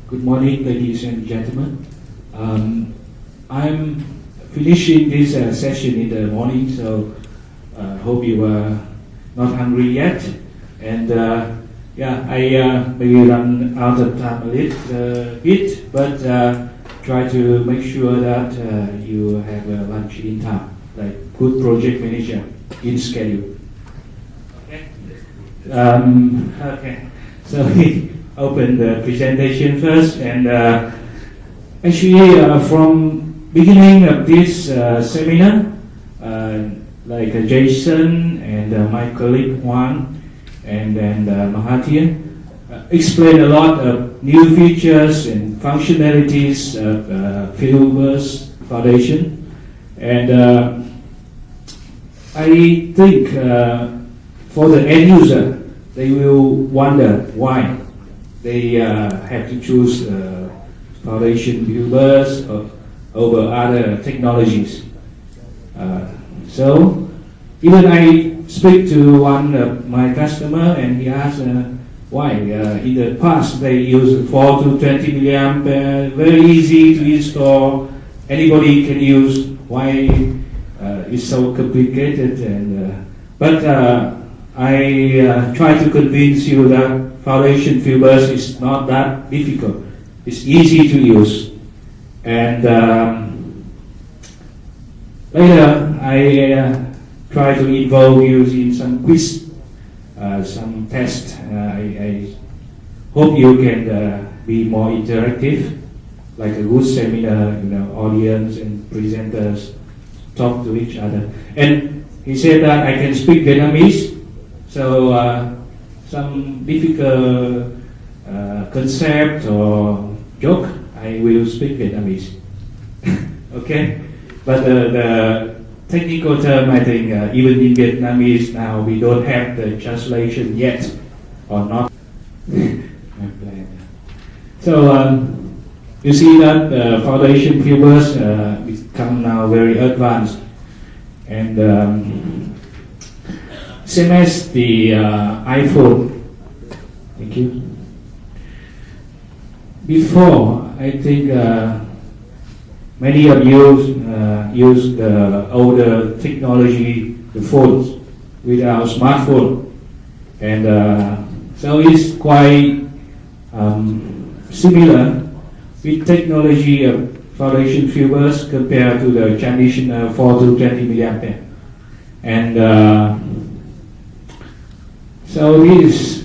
Good morning, ladies and gentlemen. I'm finishing this session in the morning, so hope you are not hungry yet. And I maybe run out of time a little bit, but try to make sure that you have lunch in time, like good project manager in schedule. Okay, so we open the presentation first, and actually from beginning of this seminar, like Jason and my colleague Juan and then Mahathir explained a lot of new features and functionalities of Fieldbus Foundation, and I think for the end user, they will wonder why they have to choose Foundation Fieldbus over other technologies. So even I speak to one of my customer, and he asked why. In the past they use 4 to 20 milliamp, very easy to install, anybody can use. Why it's so complicated? And but I try to convince you that Foundation Fieldbus is not that difficult. It's easy to use. And later I try to involve you in some quiz, some test. I hope you can be more interactive, like a good seminar, audience and presenters talk to each other. And he said that I can speak Vietnamese, so some difficult concept or joke, I will speak Vietnamese. Okay? But the technical term, I think, even in Vietnamese now, we don't have the translation yet, or not. So you see that the Foundation Fieldbus become now very advanced, and same as the iPhone. Thank you. Before, I think many of you use the older technology, the phones, with our smartphone, and so it's quite similar with technology of Foundation Fieldbus compared to the traditional 4 to 20 milliampere, and so this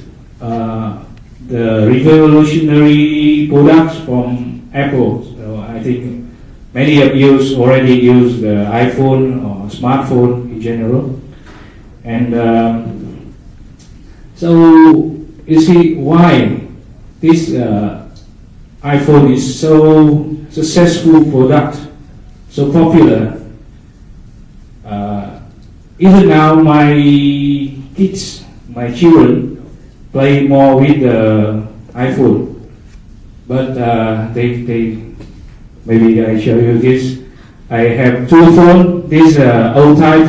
the revolutionary products from Apple. So I think many of you already use the iPhone or smartphone in general, and so you see why this iPhone is so successful product, so popular. Even now, my kids, my children, play more with the iPhone, but they maybe I show you this. I have two phones. This old type,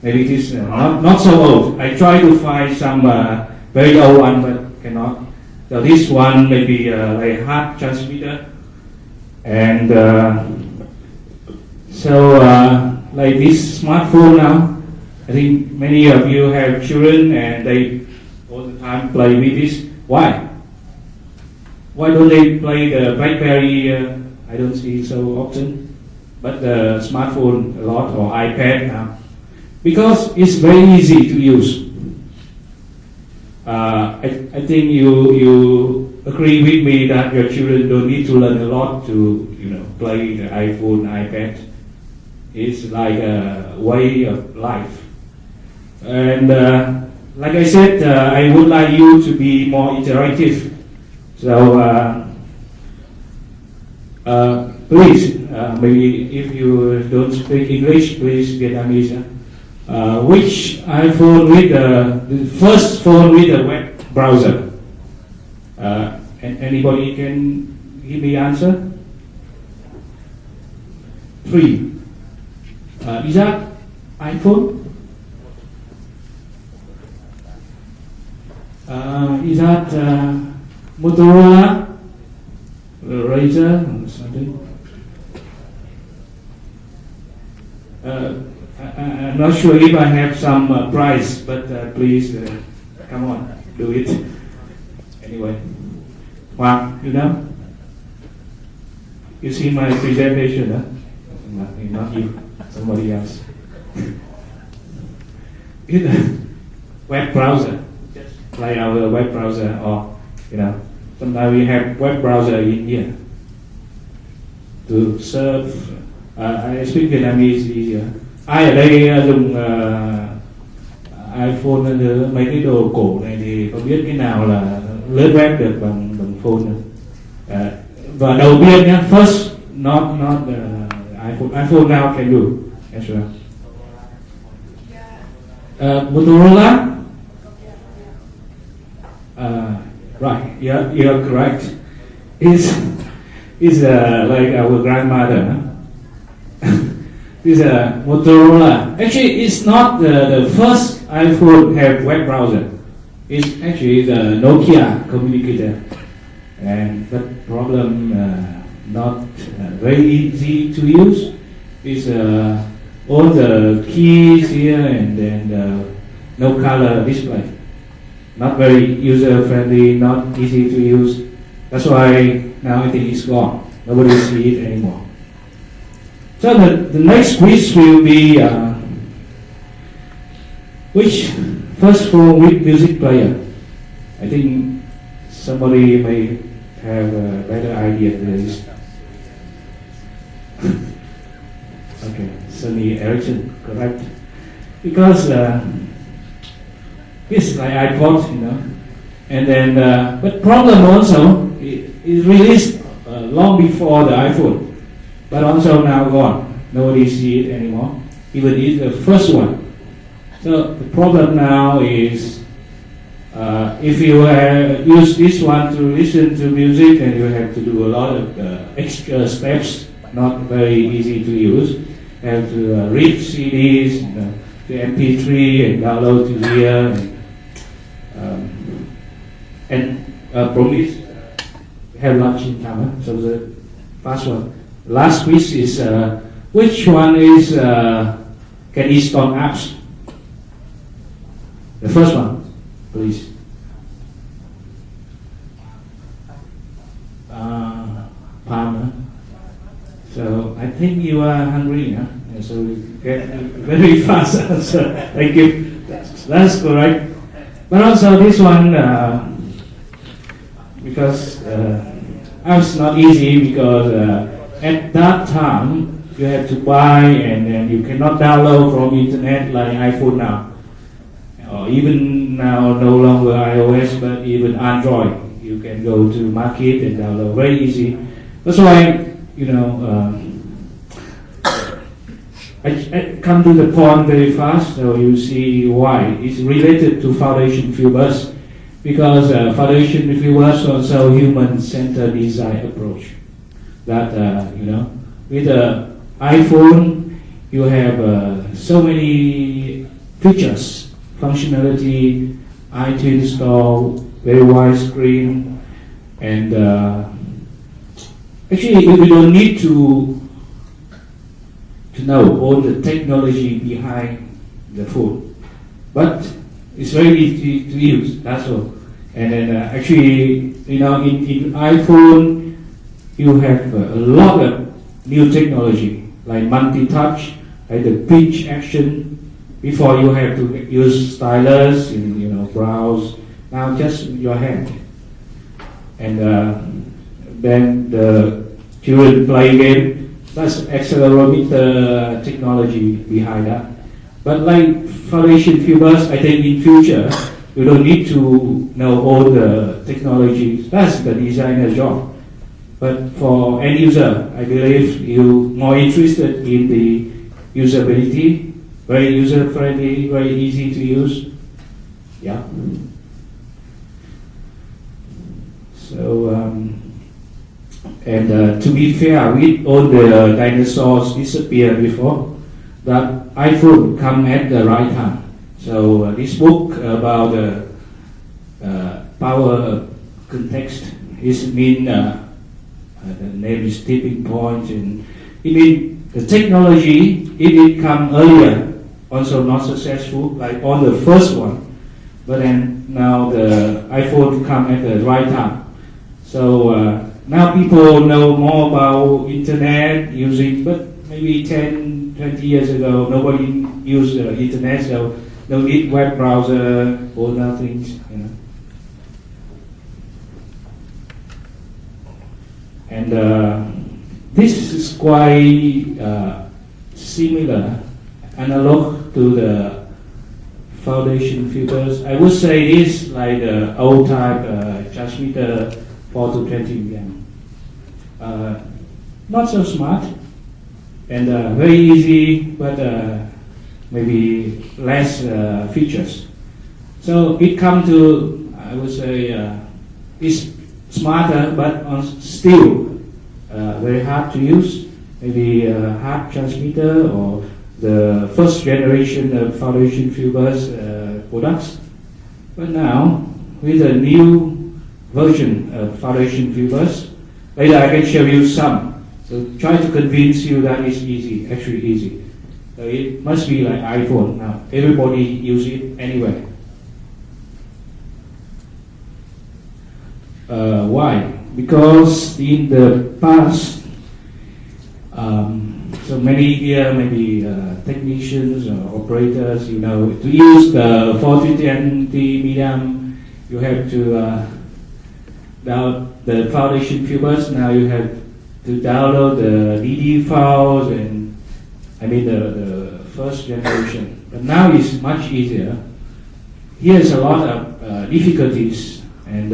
maybe this not so old. I try to find some very old one, but cannot. So this one maybe a hard transmitter, and so like this smartphone now. I think many of you have children, and they all the time play with this. Why? Why don't they play the BlackBerry? I don't see so often, but the smartphone a lot, or iPad now, because it's very easy to use. I think you agree with me that your children don't need to learn a lot to play the iPhone, iPad. It's like a way of life. And like I said, I would like you to be more interactive. So please, maybe if you don't speak English, please Vietnamese. Which iPhone with the first phone with a web browser? And anybody can give me answer? 3. Is that iPhone? Is that Motorola? razor or something. I'm not sure if I have some price, but please come on, do it. Anyway, wow, you know? You see my presentation, huh? Not you, somebody else. In a web browser, just like our web browser, or sometimes we have web browser in here to serve. I speak Vietnamese easier. Ai ở đây dùng iPhone mấy cái đồ cổ này thì có biết cái nào là lướt web được bằng phone không? Và đầu tiên nhé, first not iPhone now can do as well. Motorola, right? You're correct. Is like our grandmother. Huh? This Motorola. Actually, it's not the first iPhone have web browser. It's actually the Nokia communicator, and the problem not very easy to use. It's all the keys here and then no color display. Not very user friendly, not easy to use. That's why now I think it's gone. Nobody see it anymore. So the next quiz will be which first phone with music player. I think somebody may have a better idea than this. Okay, Sony Ericsson, correct? Because it's like iPod, and then but problem also it released long before the iPhone. But also now gone. Nobody see it anymore. Even it's the first one. So the problem now is if you use this one to listen to music, then you have to do a lot of extra steps, not very easy to use. You have to read CDs, the MP3 and download to here. And promise have lunch in time. So the first one. Last quiz is which one is can install apps? The first one, please. Pham. So I think you are hungry, huh? So we get very fast answer. Thank you. That's correct. But also this one because apps not easy because. At that time, you have to buy and then you cannot download from internet like iPhone now. Or even now, no longer iOS, but even Android. You can go to market and download very easy. That's why, I come to the point very fast, so you see why. It's related to Foundation Fieldbus, because Foundation Fieldbus also human-centered design approach. That with the iPhone you have so many features, functionality, iTunes Store, very wide screen, and actually we don't need to know all the technology behind the phone, but it's very easy to use. That's all. And then actually, in iPhone. You have a lot of new technology like multi-touch, like the pinch action. Before you have to use stylus and browse. Now just your hand, and then the children play game. That's accelerometer technology behind that. But like Foundation Fieldbus, I think in future you don't need to know all the technology. That's the designer's job. But for end user, I believe you more interested in the usability, very user friendly, very easy to use. Yeah. So to be fair, with all the dinosaurs disappeared before, that iPhone come at the right time. So this book about the power context is mean The name is tipping point, and I mean the technology, if it come earlier, also not successful, like on the first one, but then now the iPhone come at the right time. So now people know more about internet using, but maybe 10, 20 years ago, nobody used the internet, so no need web browser, all that things, you know. And this is quite similar, analog to the foundation filters. I would say this like the old type transmitter 4 to 20 milliamp. Not so smart and very easy, but maybe less features. So it comes to, I would say, it's smarter, but still very hard to use. Maybe a hard transmitter or the first generation of foundation Fieldbus products. But now, with a new version of foundation Fieldbus, later I can show you some. So try to convince you that it's easy, actually easy. So it must be like iPhone now. Everybody use it anyway. Why? Because in the past, so many here, maybe technicians or operators, you know, to use the 420 medium, you have to download the foundation Fieldbus. Now you have to download the DD files, and I mean the first generation. But now it's much easier. Here's a lot of difficulties, and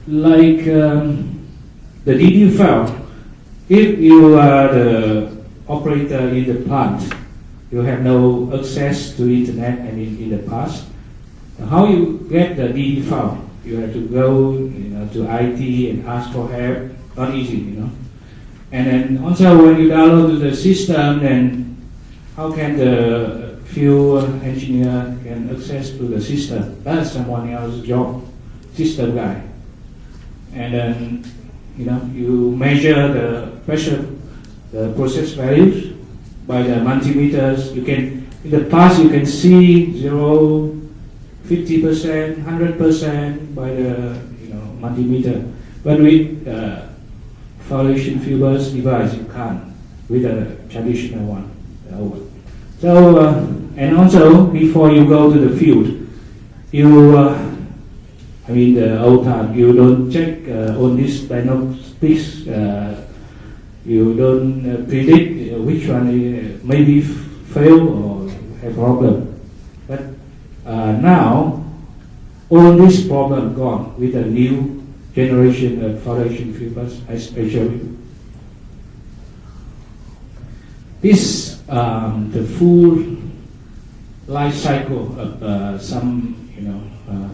like the DD file, if you are the operator in the plant, you have no access to internet. I mean, in the past, how you get the DD file? You have to go, you know, to IT and ask for help. Not easy, you know. And then also when you download to the system, then how can the field engineer can access to the system? That's someone else's job, system guy. And then, you know, you measure the pressure, the process values by the multimeters. You can, in the past, you can see 0, 50%, 100% by the, you know, multimeter. But with foundation Fieldbus device, you can't with a traditional one. So, and also before you go to the field, you, I mean the old time, you don't check on this diagnostics. You don't predict which one maybe fail or have problem. But now, all this problem gone with a new generation of foundation Fieldbus, as I show you. This the full life cycle of some, you know,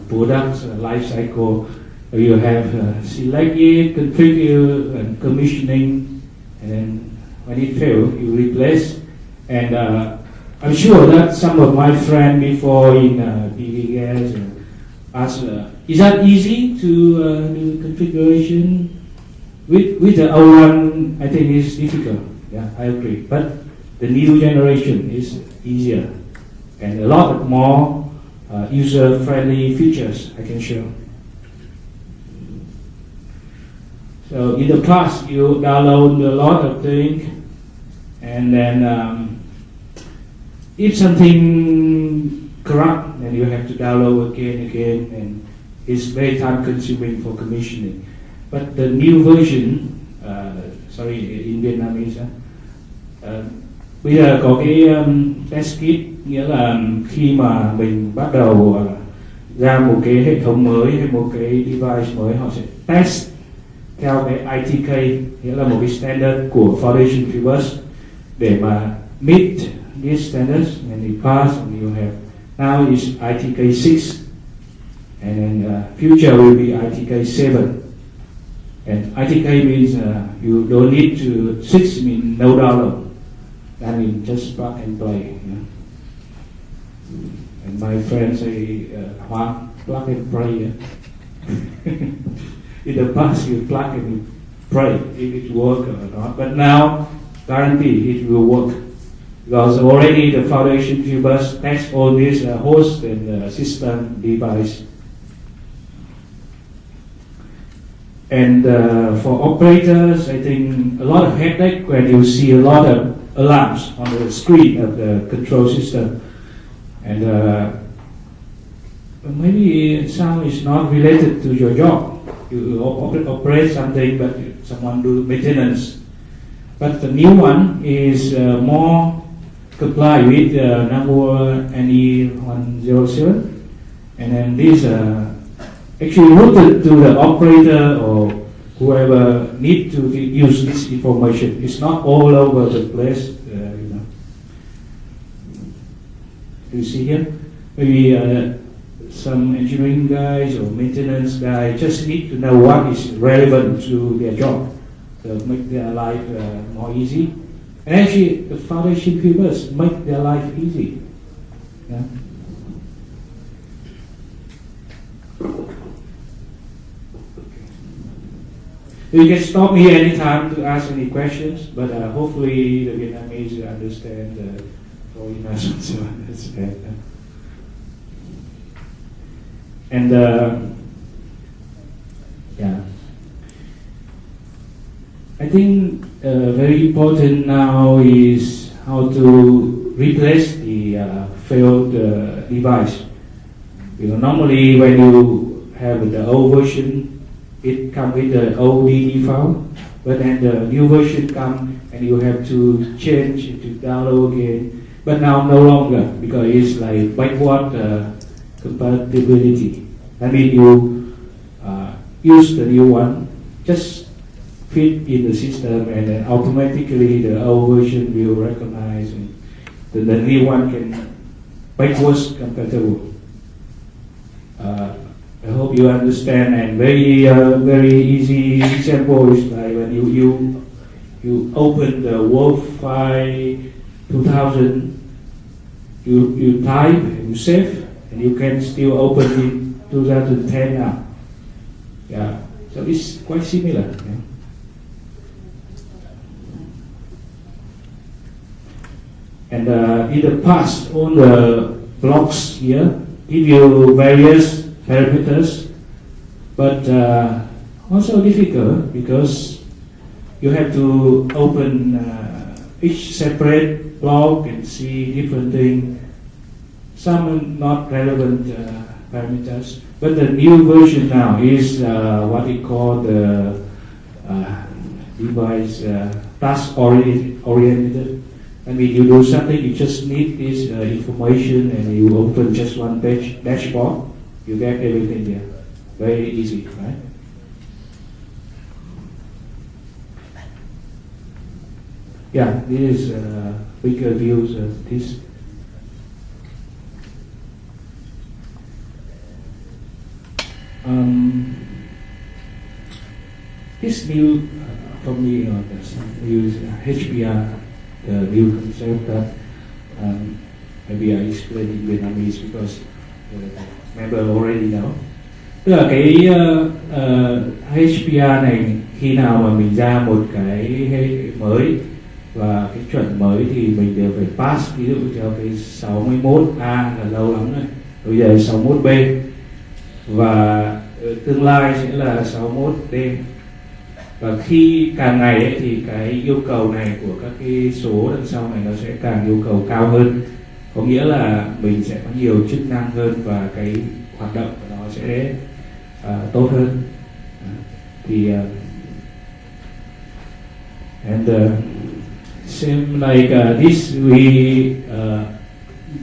products life cycle. You have select it, configure, and commissioning, and then when it fails, you replace. And I'm sure that some of my friends before in BVGS asked, is that easy to do configuration? With the old one, I think it's difficult. Yeah, I agree. But the new generation is easier and a lot more user-friendly features I can show. So in the past, you download a lot of things, and then if something corrupt, then you have to download again, and it's very time-consuming for commissioning. But the new version, sorry, in Vietnamese, bây giờ có cái test kit, nghĩa là khi mà mình bắt đầu ra một cái hệ thống mới hay một cái device mới, họ sẽ test theo cái ITK, nghĩa là một cái standard của foundation Fieldbus để mà meet these standards, and you pass, and you have now is ITK 6, and then future will be ITK 7. And ITK means you don't need to 6 means no download. That means just plug and play. You know? And my friends say, plug and play. Yeah? In the past, you plug and you pray if it works or not. But now, guarantee it will work. Because already the foundation Fieldbus tests all these host and system device. And for operators, I think a lot of headache when you see a lot of alarms on the screen of the control system. And maybe some is not related to your job. You operate something, but someone do maintenance. But the new one is more comply with NAMUR NE107, and then this actually routed to the operator or whoever need to use this information. It's not all over the place, you know. You see here, maybe some engineering guys or maintenance guys just need to know what is relevant to their job to make their life more easy. And actually, the foundation Fieldbus make their life easy. Yeah. You can stop me anytime to ask any questions, but hopefully the Vietnamese understand, foreigners also understand. And yeah, I think very important now is how to replace the failed device. You know, normally when you have the old version, it comes with the ODD file, but then the new version comes and you have to change it to download again. But now no longer, because it's like backward compatibility. I mean, you use the new one, just fit in the system, and then automatically the old version will recognize, and the new one can backwards compatible. I hope you understand, and very easy example is like when you open the Word file 2000, you type and you save, and you can still open in 2010 now. Yeah, so it's quite similar. Yeah. And in the past, all the blocks here give you various parameters, but also difficult because you have to open each separate block and see different things. Some are not relevant parameters, but the new version now is what we call the device task oriented. I mean, you do something, you just need this information, and you open just one page dashboard. You get everything there. Very easy, right? Yeah, this is bigger views of this. This new, for me, use HBR, the new concept that maybe I explain in Vietnamese because member already know. Tức là cái HPR này khi nào mà mình ra một cái mới và cái chuẩn mới thì mình đều phải pass, ví dụ theo cái 61A là lâu lắm rồi, bây giờ 61B và tương lai sẽ là 61D. Và khi càng ngày ấy, thì cái yêu cầu này của các cái số đằng sau này nó sẽ càng yêu cầu cao hơn. Có nghĩa là mình sẽ có nhiều chức năng hơn và cái hoạt động của nó sẽ tốt hơn. Thì and same like this we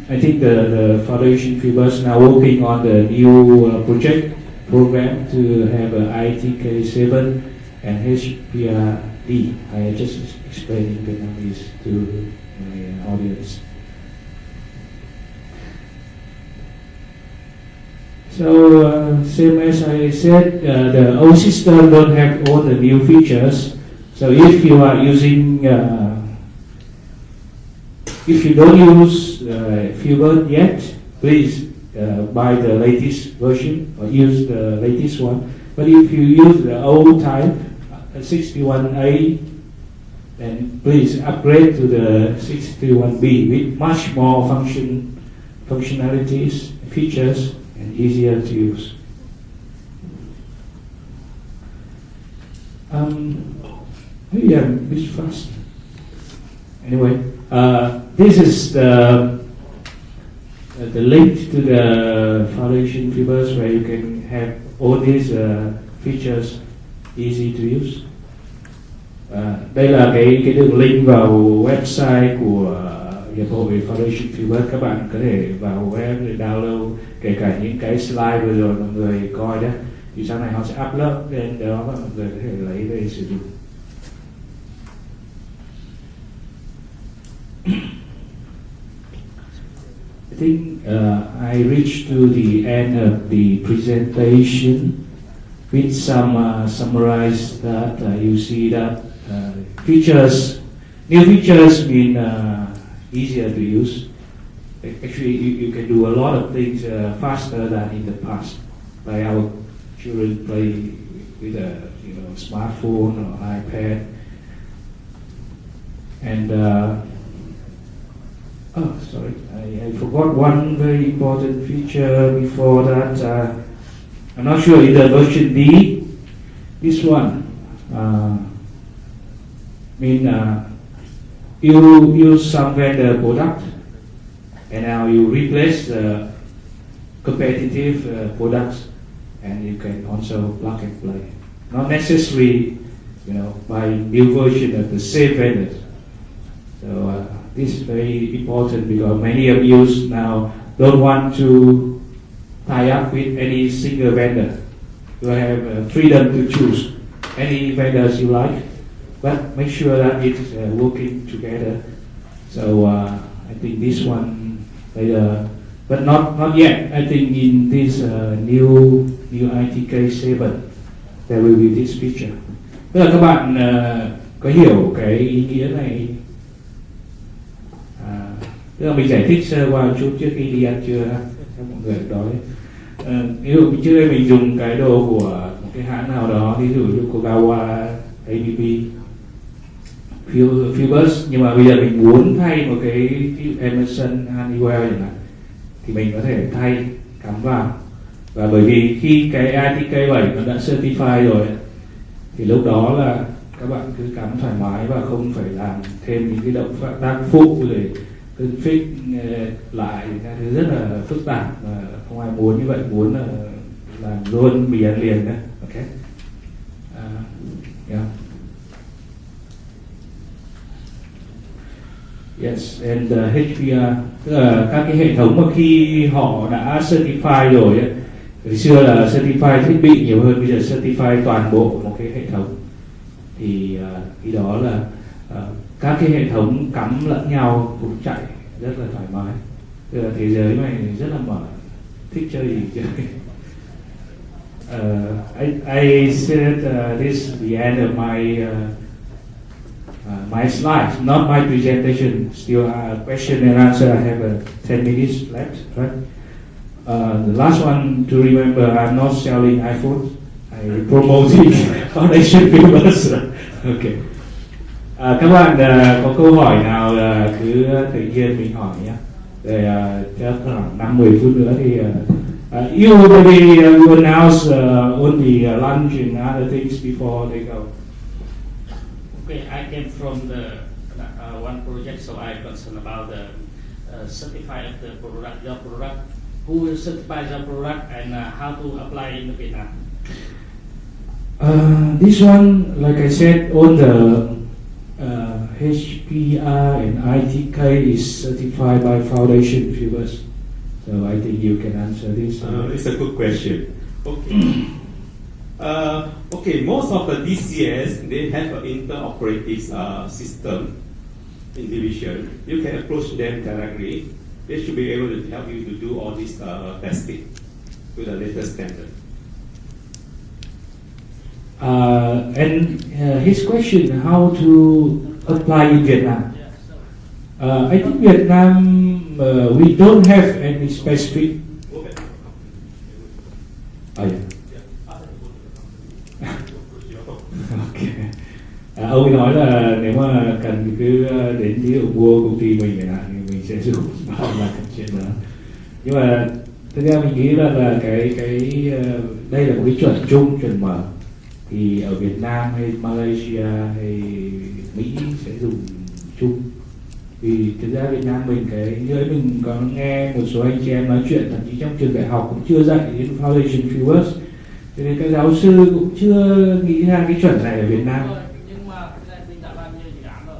I think the foundation Fieldbus now working on the new project program to have a ITK7 and HPRD. I just explaining Vietnamese to my audience. So same as I said, the old system don't have all the new features. So if you are using, if you don't use Fieldbus yet, please buy the latest version or use the latest one. But if you use the old type, 61A, then please upgrade to the 61B with much more functionalities, features, and easier to use. Maybe I'm a bit fast. Anyway, this is the link to the Foundation Fieldbus where you can have all these features easy to use. Đây là cái đường link vào website của Hiệp hội Foundation Fieldbus. Các bạn có thể vào web để download kể cả những cái slide vừa rồi mọi người coi đó. Thì sau này họ sẽ upload lên đó và mọi người có thể lấy về sử dụng. I think I reached to the end of the presentation with some summarize that you see that new features mean easier to use. Actually, you can do a lot of things faster than in the past. Like our children play with a smartphone or iPad, and sorry, I forgot one very important feature before that. I'm not sure in the version D. This one, you use some vendor product, and now you replace the competitive products, and you can also plug and play. Not necessarily, buy new version of the same vendors. So this is very important because many of you now don't want to tie up with any single vendor. You have freedom to choose any vendors you like, but make sure that it's working together. So I think this one later, but not yet. I think in this new ITK7 there will be this feature. Tức là các bạn có hiểu cái ý nghĩa này? Tức là mình giải thích sơ qua một chút trước khi đi ăn trưa cho mọi người đói. Ví dụ trước đây mình dùng cái đồ của một cái hãng nào đó, ví dụ như Kogawa, ABB, Fieldbus, nhưng mà bây giờ mình muốn thay một cái Emerson, Honeywell chẳng hạn, thì mình có thể thay cắm vào. Và bởi vì khi cái ITK7 nó đã certified rồi thì lúc đó là các bạn cứ cắm thoải mái và không phải làm thêm những cái động tác phụ để config lại các thứ rất là phức tạp, và không ai muốn như vậy, muốn là làm luôn bị ăn liền đó. Okay. Yeah. Yes, and HPR, tức là các cái hệ thống mà khi họ đã certify rồi ấy, hồi xưa là certify thiết bị nhiều hơn, bây giờ certify toàn bộ một cái hệ thống, thì khi đó là các cái hệ thống cắm lẫn nhau cũng chạy rất là thoải mái. Tức là thế giới này rất là mở, thích chơi gì chơi. I said this is the end of my slides, not my presentation. Still question and answer. I have 10 minutes left, right? The last one to remember, I'm not selling iPhones. I promoting Foundation Fieldbus. Okay. Các bạn có câu hỏi nào cứ tự nhiên mình hỏi nhé. Để cho khoảng 5-10 phút nữa thì you maybe you announce on the lunch and other things before they go. Okay, I came from the one project, so I'm concerned about the certify of the product, your product. Who will certify the product and how to apply in Vietnam? This one, like I said, all the HPR and ITK is certified by Foundation Fieldbus. So I think you can answer this. It's a good question. Okay. Okay, most of the DCS, they have an interoperative system in division. You can approach them directly. They should be able to help you to do all this testing to the latest standard. And his question, how to apply in Vietnam? I think Vietnam, we don't have any specific Ông ấy nói là nếu mà cần thì cứ đến ví dụ mua công ty mình chẳng hạn thì mình sẽ dùng và làm cái chuyện đó. Nhưng mà thực ra mình nghĩ là cái đây là một cái chuẩn chung, chuẩn mở, thì ở Việt Nam hay Malaysia hay Mỹ sẽ dùng chung. Vì thực ra Việt Nam mình cái như ấy mình có nghe một số anh chị em nói chuyện, thậm chí trong trường đại học cũng chưa dạy đến Foundation Fieldbus, cho nên các giáo sư cũng chưa nghĩ ra cái chuẩn này ở Việt Nam. Nhưng mà mình đã làm nhiều dự án rồi.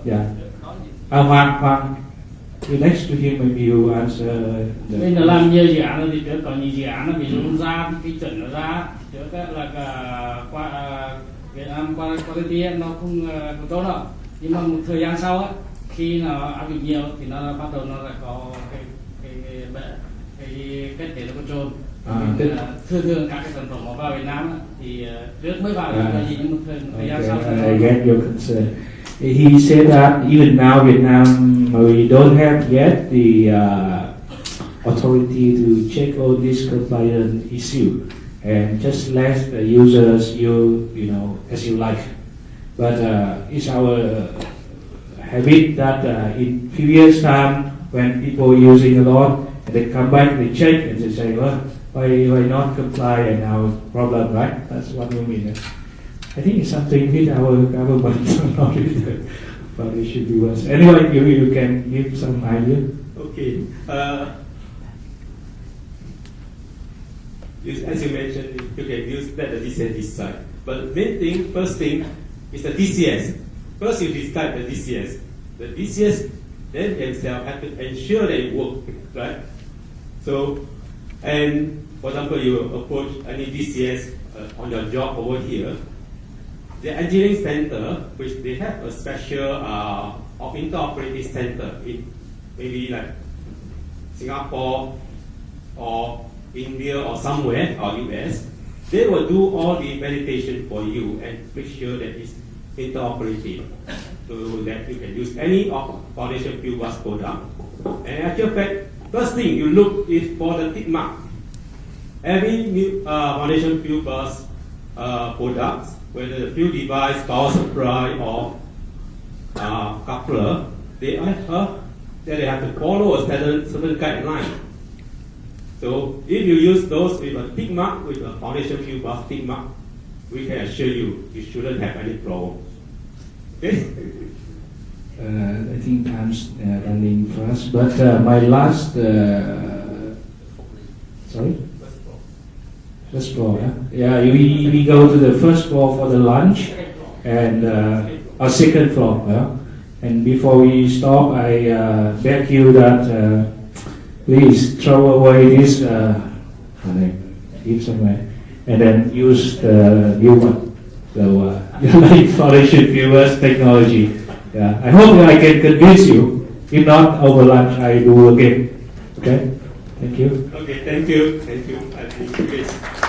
Yeah. Hoàng, you next to him, maybe you answer. Mình đã làm nhiều dự án rồi, thì trước có nhiều dự án là ví dụ ra cái chuẩn nó ra trước là qua Việt Nam qua quality nó không tốt đâu, nhưng mà một thời gian sau á, khi nó áp dụng nhiều thì nó bắt đầu nó lại có cái kết để nó control. Thường các cái sản phẩm mà vào Việt Nam á, thì trước mới vào là gì, nhưng một thời gian sau I get your concern. He said that even now Vietnam we don't have yet the authority to check all this compliance issue, and just let the users you know as you like. But it's our habit that in few years time when people using a lot and they come back, they check and they say, well, why not comply, and now problem, right? That's what we mean. I think it's something with our government, not with the foundation viewers. Anyway, you can give some idea. Okay. As you mentioned, you can use that the DCS this side. But main thing, first thing, is the DCS. First, you describe the DCS. The DCS then themselves have to ensure that it works, right? So, and for example, you approach any DCS on your job over here. The engineering center, which they have a special interoperability center in maybe like Singapore or India or somewhere, or US, they will do all the validation for you and make sure that it's interoperability, so that you can use any of Foundation Fieldbus product. And actual fact, first thing you look is for the tick mark. Every new Foundation Fieldbus products, whether the field device, power supply, or coupler, they have to follow a certain guideline. So if you use those with a tick mark, with a Foundation Fieldbus tick mark, we can assure you shouldn't have any problem. Okay? I think time's running fast, but my last sorry? First floor, yeah. We go to the first floor for the lunch, and our second floor, yeah. And before we stop, I beg you that please throw away this, keep somewhere, and then use the new one. So like Foundation Fieldbus technology. Yeah, I hope I can convince you. If not, over lunch I do again. Okay, thank you. Okay, thank you. I think